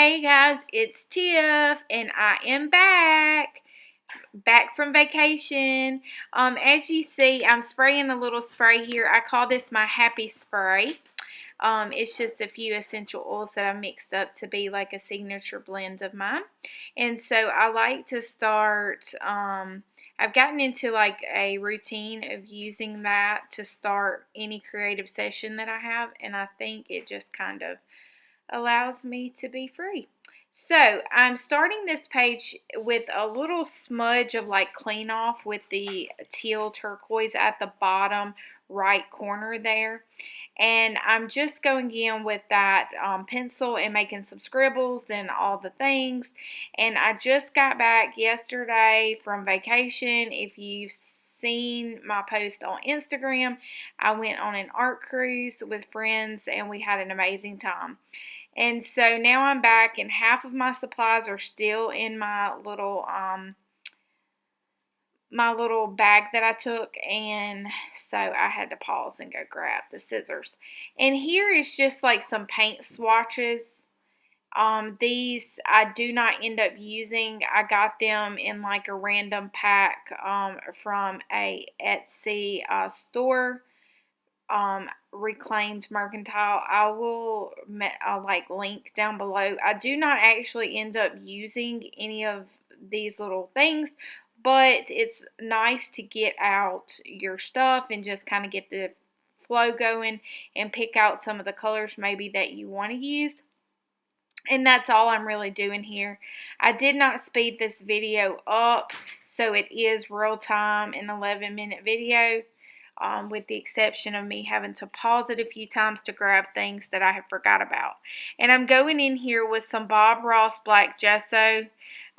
Hey guys, it's Tiff and I am back from vacation. As you see, I'm spraying a little spray here. I call this my happy spray. It's just a few essential oils that I mixed up to be like a signature blend of mine. And so I like to start, I've gotten into like a routine of using that to start any creative session that I have, and I think it just kind of allows me to be free. So I'm starting this page with a little smudge of like clean off with the teal turquoise at the bottom right corner there. And I'm just going in with that pencil and making some scribbles and all the things. And I just got back yesterday from vacation. If you've seen my post on Instagram, I went on an art cruise with friends and we had an amazing time. And so now I'm back and half of my supplies are still in my little bag that I took, and so I had to pause and go grab the scissors. And here is just like some paint swatches. These I do not end up using. I got them in like a random pack from a Etsy store. Reclaimed Mercantile. I will like link down below. I do not actually end up using any of these little things, but it's nice to get out your stuff and just kind of get the flow going and pick out some of the colors maybe that you want to use. And that's all I'm really doing here. I did not speed this video up, so it is real time, an 11-minute video. With the exception of me having to pause it a few times to grab things that I have forgot about. And I'm going in here with some Bob Ross Black Gesso.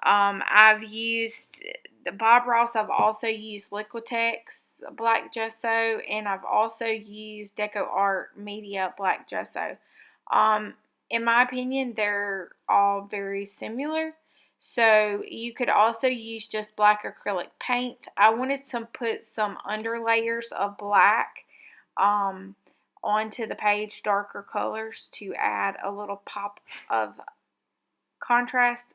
I've used the Bob Ross. I've also used Liquitex Black Gesso, and I've also used Deco Art Media Black Gesso. In my opinion, they're all very similar. So you could also use just black acrylic paint. I wanted to put some underlayers of black onto the page, darker colors, to add a little pop of contrast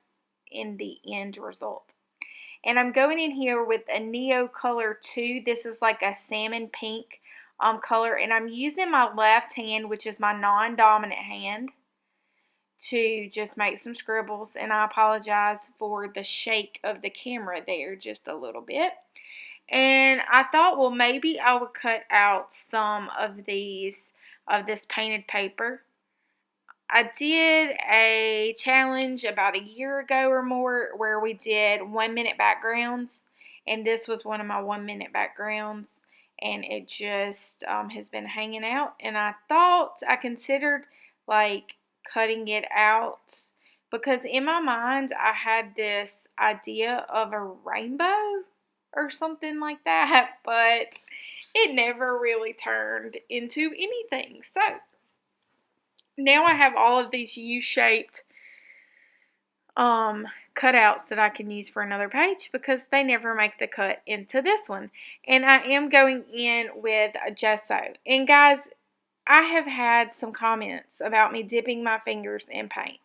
in the end result. And I'm going in here with a Neo Color 2. This is like a salmon pink color. And I'm using my left hand, which is my non-dominant hand, to just make some scribbles. And I apologize for the shake of the camera there just a little bit. And I thought, well, maybe I would cut out some of this painted paper. I did a challenge about a year ago or more where we did 1-minute backgrounds, and this was one of my 1-minute backgrounds, and it just has been hanging out. And I considered like cutting it out, because in my mind I had this idea of a rainbow or something like that, but it never really turned into anything. So now I have all of these U-shaped cutouts that I can use for another page because they never make the cut into this one. And I am going in with a gesso. And guys, I have had some comments about me dipping my fingers in paint.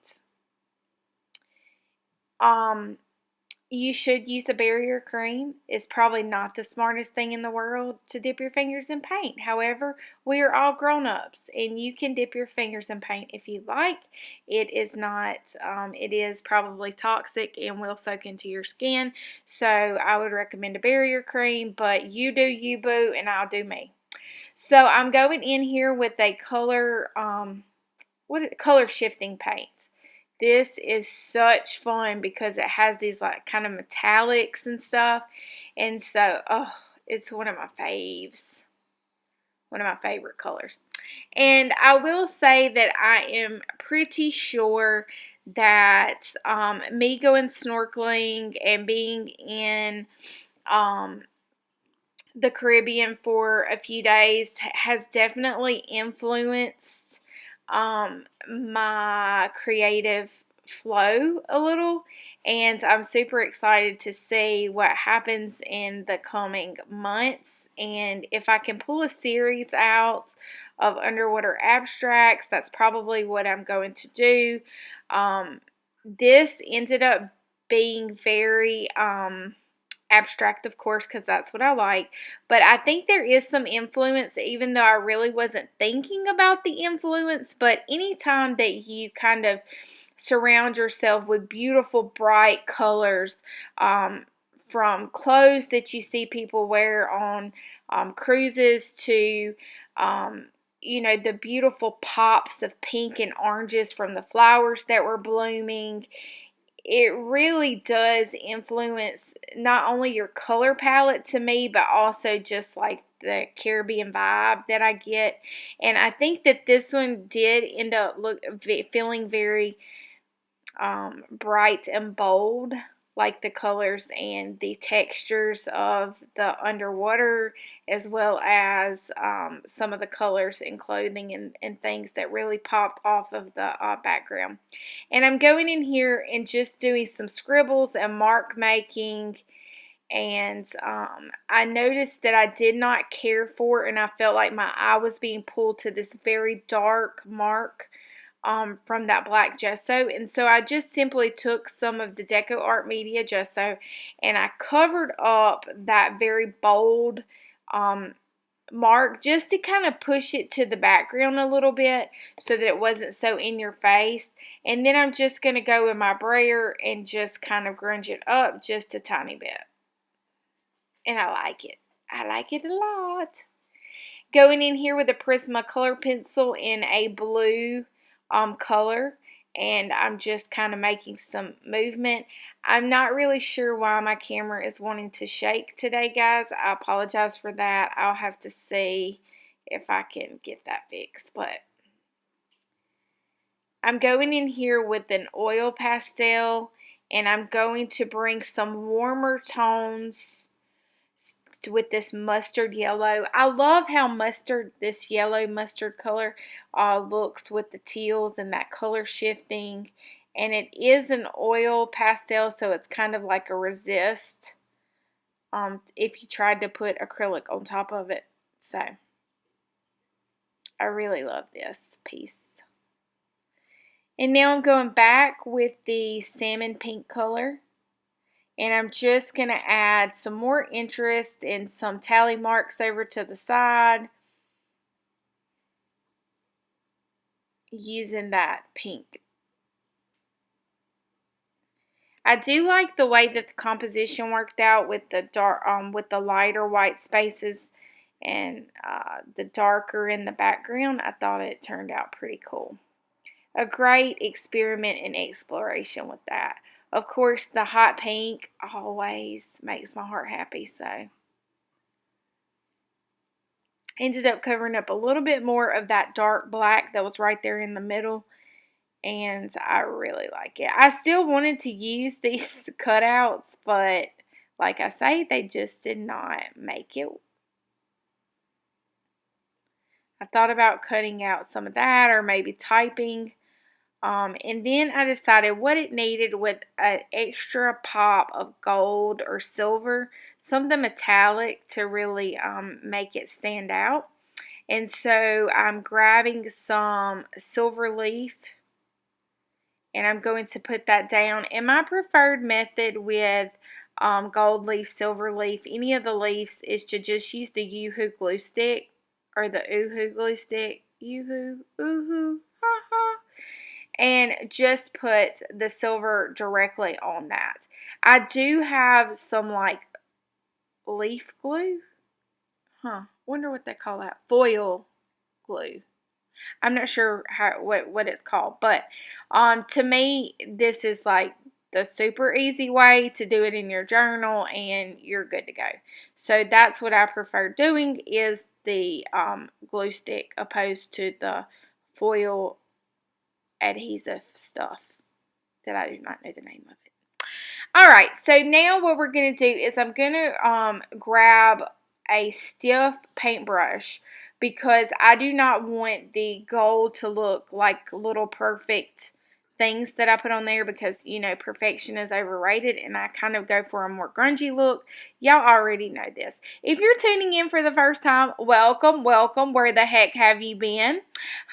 You should use a barrier cream. It's probably not the smartest thing in the world to dip your fingers in paint. However, we are all grown-ups, and you can dip your fingers in paint if you like. It is not, it is probably toxic and will soak into your skin. So I would recommend a barrier cream, but you do you, boo, and I'll do me. So I'm going in here with a color, color shifting paint. This is such fun because it has these like kind of metallics and stuff. And so, it's one of my faves. One of my favorite colors. And I will say that I am pretty sure that me going snorkeling and being in the Caribbean for a few days has definitely influenced my creative flow a little, and I'm super excited to see what happens in the coming months, and if I can pull a series out of underwater abstracts, that's probably what I'm going to do. this ended up being very abstract, of course, because that's what I like. But I think there is some influence, even though I really wasn't thinking about the influence. But anytime that you kind of surround yourself with beautiful, bright colors, from clothes that you see people wear on cruises to the beautiful pops of pink and oranges from the flowers that were blooming. It really does influence not only your color palette to me, but also just like the Caribbean vibe that I get. And I think that this one did end up feeling very bright and bold, like the colors and the textures of the underwater, as well as some of the colors and clothing and things that really popped off of the background. And I'm going in here and just doing some scribbles and mark making. And I noticed that I did not care for, and I felt like my eye was being pulled to this very dark mark from that black gesso. And so I just simply took some of the Deco Art Media gesso and I covered up that very bold mark just to kind of push it to the background a little bit so that it wasn't so in your face. And then I'm just going to go with my brayer and just kind of grunge it up just a tiny bit. And I like it. I like it a lot. Going in here with a Prismacolor pencil in a blue color, and I'm just kind of making some movement. I'm not really sure why my camera is wanting to shake today, guys. I apologize for that. I'll have to see if I can get that fixed, but I'm going in here with an oil pastel, and I'm going to bring some warmer tones with this mustard yellow. I love how this yellow mustard color looks with the teals and that color shifting. And it is an oil pastel, so it's kind of like a resist if you tried to put acrylic on top of it. So I really love this piece. And now I'm going back with the salmon pink color. And I'm just going to add some more interest and some tally marks over to the side using that pink. I do like the way that the composition worked out with the dark, with the lighter white spaces and the darker in the background. I thought it turned out pretty cool. A great experiment and exploration with that. Of course, the hot pink always makes my heart happy, so ended up covering up a little bit more of that dark black that was right there in the middle, and I really like it. I still wanted to use these cutouts, but like I say, they just did not make it. I thought about cutting out some of that or maybe typing. And then I decided what it needed with an extra pop of gold or silver, something metallic to really make it stand out. And so I'm grabbing some silver leaf and I'm going to put that down. And my preferred method with gold leaf, silver leaf, any of the leaves is to just use the Yoo-Hoo glue stick or the Oohoo glue stick. Yoo-Hoo, oohoo, ha ha. And just put the silver directly on that. I do have some like leaf glue. Wonder what they call that. Foil glue. I'm not sure what it's called, but to me this is like the super easy way to do it in your journal and you're good to go. So that's what I prefer doing is the glue stick opposed to the foil adhesive stuff that I do not know the name of it. Alright, so now what we're going to do is I'm going to grab a stiff paintbrush because I do not want the gold to look like little perfect things that I put on there because, you know, perfection is overrated and I kind of go for a more grungy look. Y'all already know this. If you're tuning in for the first time, welcome, welcome. Where the heck have you been?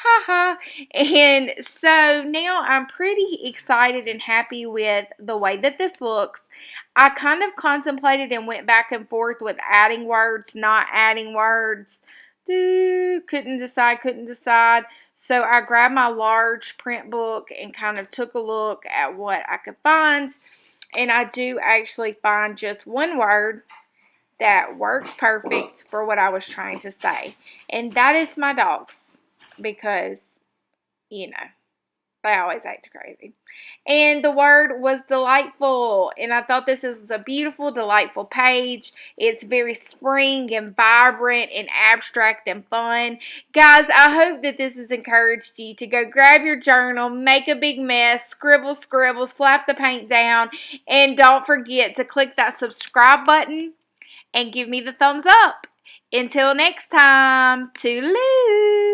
Haha. And so now I'm pretty excited and happy with the way that this looks. I kind of contemplated and went back and forth with adding words, not adding words. Couldn't decide. So I grabbed my large print book and kind of took a look at what I could find. And I do actually find just one word that works perfect for what I was trying to say. And that is my dogs. Because, you know, they always act crazy. And the word was delightful. And I thought this was a beautiful, delightful page. It's very spring and vibrant and abstract and fun. Guys, I hope that this has encouraged you to go grab your journal, make a big mess, scribble, slap the paint down. And don't forget to click that subscribe button and give me the thumbs up. Until next time, toodaloo.